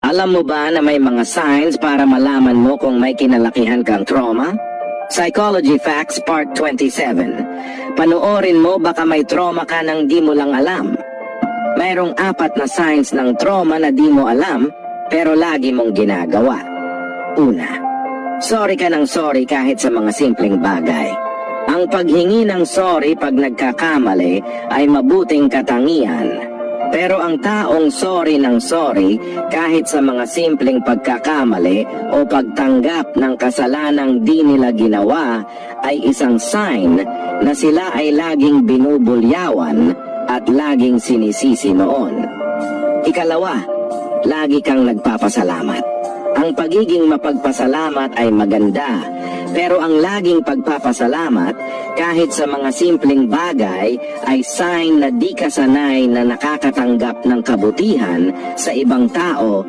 Alam mo ba na may mga signs para malaman mo kung may kinalakihan kang trauma? Psychology Facts Part 27. Panoorin mo, baka may trauma ka nang di mo lang alam. Mayroong 4 na signs ng trauma na di mo alam pero lagi mong ginagawa. Una, sorry ka ng sorry kahit sa mga simpleng bagay. Ang paghingi ng sorry pag nagkakamali ay mabuting katangian. Pero ang taong sorry ng sorry kahit sa mga simpleng pagkakamali o pagtanggap ng kasalanang di nila ginawa ay isang sign na sila ay laging binubulyawan at laging sinisisi noon. Ikalawa, lagi kang nagpapasalamat. Ang pagiging mapagpasalamat ay maganda, pero ang laging pagpapasalamat kahit sa mga simpleng bagay ay sign na di ka sanay na nakakatanggap ng kabutihan sa ibang tao